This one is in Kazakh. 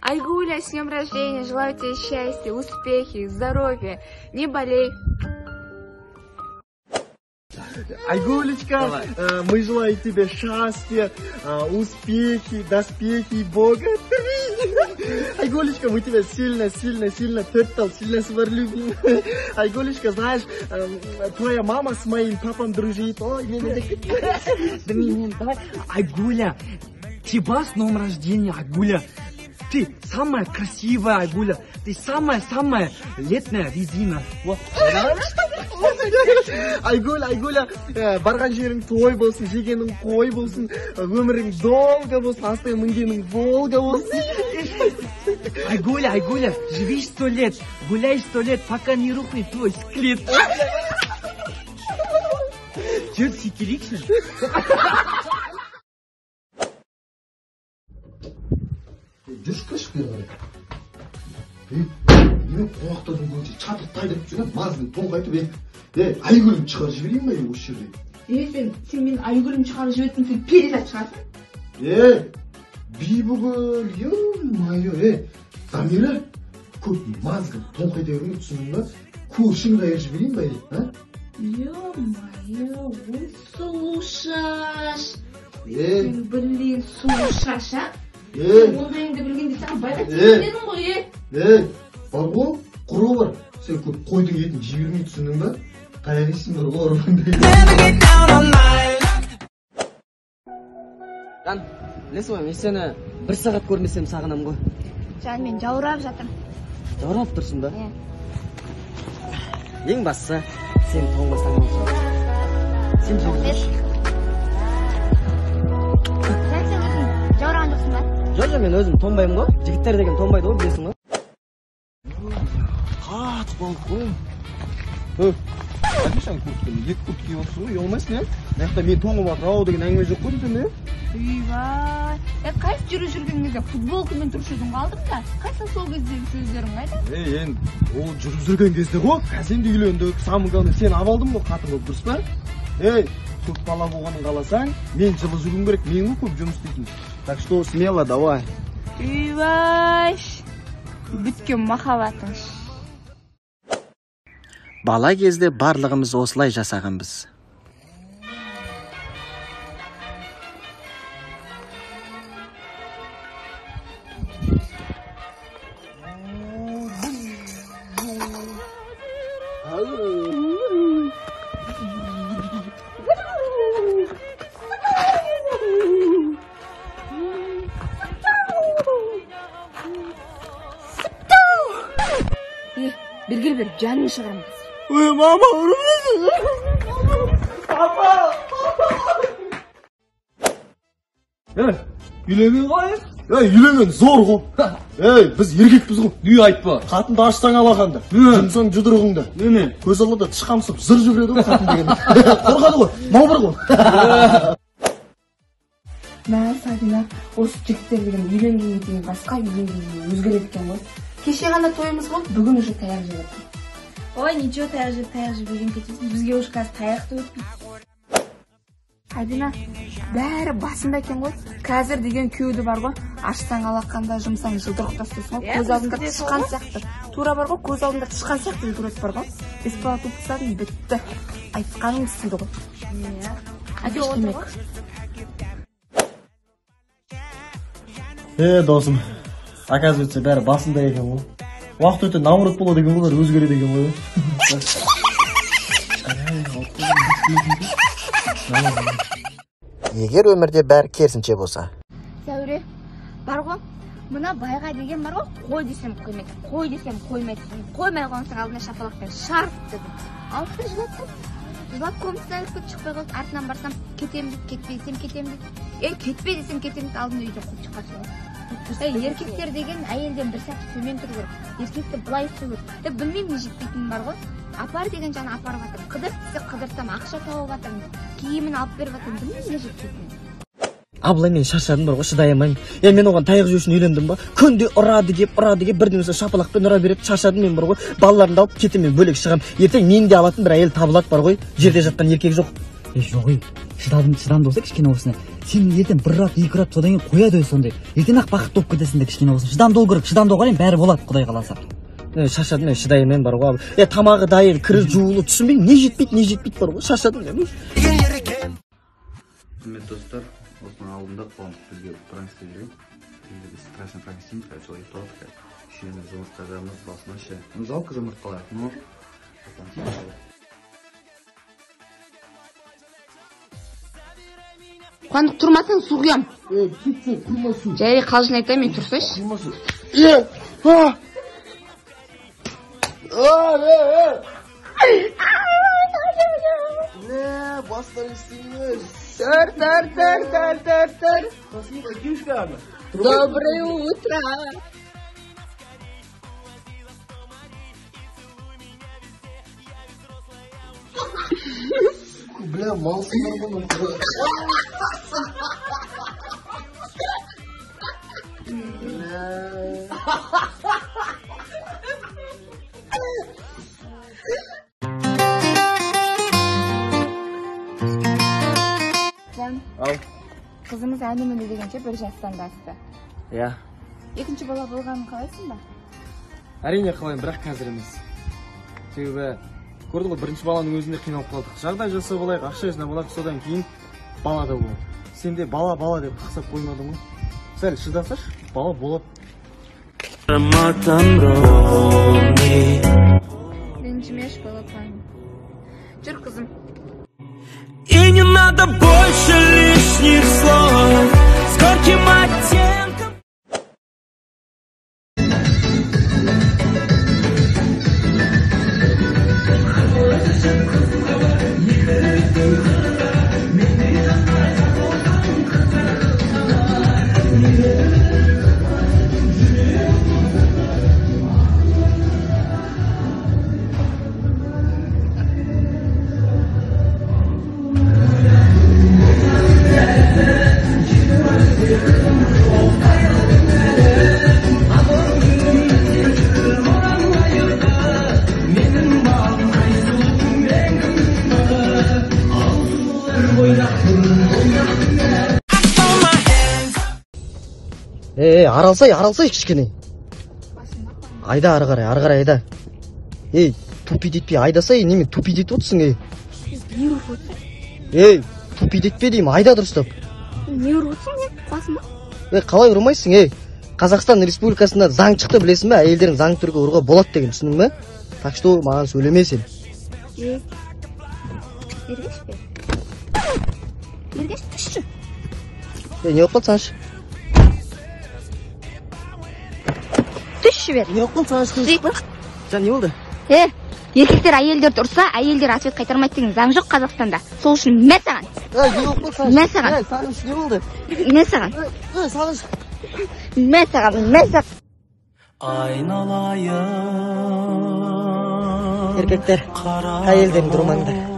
Айгуля, с днем рождения, желаю тебе счастья, успехи, здоровья, не болей. Айгулечка, мы желаем тебе счастья, успехи, доспехи, богатырей. Айгулечка, мы тебя сильно любим. Айгулечка, знаешь, твоя мама с моим папом дружит. Ой, давай. Айгуля, тебя с днем рождения, Айгуля. Ты самая красивая, Айгуля. Ты самая летняя резина. Айгуля, барған жерің той болсын, жегенің қой болсын, өмірің долго болсын, астыңа мінгенің Волга болсын. Айгуля, живи 100 лет, гуляй 100 лет, пока не рухнет твой склеп. Че, секириксің? Жүрші көшіп бері қарай. Мен қуақтардың көңде чатыртай деп жүрген мазын тоңғайтып Айгүлім шығарып жіберейін ба осы жерде? Сен мен Айгүлім шығарып жібердің, сен перизат шығарсың? Бибігүл, ё-майо, Дамира, көп мазғын тоңқайта көрген түсінің ба? Көршіңді айыр жіберейін ба? Ё-майо, ой, сұлушаш. Сен білген сұлушаш, а? Ондайыңды білгенде саған байға теңдедің ғой, бар ғой, құры бар. Сен көп қойдың етін жібермей түсінің ба? Қаяқ есің бар ғой, ұрмаңдай. Жан, білесің ба, мен сені 1 сағат көрмесем сағынам ғой. Жан, мен жаурап жатырмын. Жаурап тұрсың ба? Ең бастысы, сен тоңбасаң болсын. Сен жаурап. Жаураған жоқсың ба? Жоқ, мен өзім тонбаймын ғой. Жігіттер деген тонбайды ғой, білесің ғой. Қатып болып қой. Қадешан көптің, 2 көт кей отырсың ғой, ұялмайсың, Маяқта мен тоңып атыр, ау деген әңгіме жоқ қой дейсің, Үйбай. Қайсы жүрген кезде футболкамен тұршы едің қалдым да? Қайсы сол кездегі сөздерің қайда? Ол жүріп жүрген кезде ғой, қазен де үйлендік, самынғаны сен авалдым ғой, қатын болып дұрыс па? Көп бала болғанын қаласаң, мен жылы жүргім керек, мен көп жұмыс істейтін. Так что смело, давай. Үйбай. Бүткен махаббатың. Бала кезде барлығымыз осылай жасағанбыз. Бергел, жанын шығырамыз. Мама, ұрымдасың. Папа! Үйленген ғой? Үйленген зор ғой. Біз еркекпіз ғой. Үй айтпа. Қатынды ашсаң алақанды. Жұмсаң жұдырығыңды. Көз алада тышқамсып зыр жүгіреді ғой қатын деген. Қорқады ғой, маубыр ғой. Мә, Сабина, осы жігіттер деген үйленгенге дейін басқа, үйленгенге өзгереді екен ғой. Кеше ғана тойымыз болды, бүгін уже таяқ жеп жатыр. Ой, ничего, таяқ жеп үйреніп кетесің. Бізге уж қазір таяқты өтпейді. Сабина, бәрі басында екен ғой. Қазір деген күйеуді бар ғой. Ашсаң алақанда, жұмсаң жылдырық тастайсың ғой. Көз алдында тышқан сияқты. Тура бар ғой, көз алдында тышқан сияқты жүреді бар ғой. Бес бала туыпсадың, бітті. Айтқаның істейді ғой. Досым, оказывается, бәрі басында екен ғой. Уақыт өте наурыз болады екен ғой, өзгереді екен ғой. Егер өмірде бәрі керісінше болса. Сәуре, бар ғой, мұна байға деген бар ғой, қой десем қоймайды, қой десем қоймайды. Қоймай қоймасың алдына шапалақпен шарт дедім. Алыпты жылаттым. Жылап комнатадан шықпай қалды, артынан барсам, кетем дейді, кетпесем кетем дейді. Кетпе десем кетем дейді, алдында үйден қойып шыққасын. Еркектер деген әйелден бір сәт төмен тұру керек. Еркекті былай істеу керек. Білмеймін не жетпейтінім бар ғой. Апар деген жаны апарып жатыр. Қыдыр десе қыдырсам, ақша тауып жатырмын. Киімін алып беріп жатырмын. Білмеймін не жетпейтінім. Абылай, мен шаршадым бар ғой, шыдай алмаймын. Мен оған таяқ жеу үшін үйлендім ба? Күнде ұрады деп, бірден осы шапалақпен ұра береді, шаршадым мен бар ғой. Балаларымды алып кетемін, бөлек шығам. Ертең мен де алатын бір әйел табылады бар ғой. Жерде жатқан еркек жоқ. Жоқ, шыдамды болса кішкене осыны. сен ертең бір рат, екі рат содан кейін қояды өзі сондай. Ертең ақ бақытты болып кетесің де кішкене болсын. Шыдамды бол керек, шыдамды болған бәрі болады, Құдай қаласа. Шаршадым мен, шыдаймын бар ғой. Тамағы дайын, кірі жуылы, түсінбеймін, не жетпейді бар ғой. Шаршадым мен. Құрметті достар, осының алдында қуандық бізге пранк істеп біз страшно пранк істейміз, короче, олай ұйықтадық. Шүйені жұмыртқажамыз басына ше. Жалко жұмыртқалайық, но Қуандық тұрмасаң су құям. Құйма су. Жай қалжың айтайын, мен тұрсайшы. Құйма су. Ne bastır istemiyor. Төр. Спасибо, девушка. Доброе утро. Бля, малсыңдар bunu. Ал. Қызымыз әніміне дегенше 1 жастан да асты. Иә. Екінші бала болғанын қалайсың ба? Әрине қалаймын, бірақ қазір емес. Себебі көрдің ғой, бірінші баланың өзінде қиналып қалдық. Жағдай жасап алайық, ақша жинап алайық, содан кейін бала да болады. Сен де бала деп қақсап қоймадың ғой. Сәл шыдасашы, бала болады. Ренжімеш балапаным. Жүр қызым. И не надо больше лишних слов с горьким оттенком. Аралсай кішкене. Айда ары қарай айда. Тупи детпей айдасай, немен тупи детіп отырсың, Не ұрып отырсың? Тупи детпе деймін, айда дұрыстап. Не ұрып отырсың, не? Басыма? Қалай ұрмайсың, Қазақстан Республикасында заң шықты, білесің бе? Әйелдердің заң түрге ұруға болады деген, түсінің бе? Так что маған сөйлеме сен. Ергеш пе? Ергеш, түшші. Не болып қалсаңшы? Түшші бер. Не болып қалсаңшы? Жан, не болды? Еркектер әйелдерді ұрса, әйелдер ответ қайтармайды деген заң жоқ Қазақстанда. Сол үшін мә саған. Мә саған. Сағыныш, не болды? Мә саған. Сағыныш. Мә саған. Айналайын. Еркектер, әйелдерін тұрмаңдар.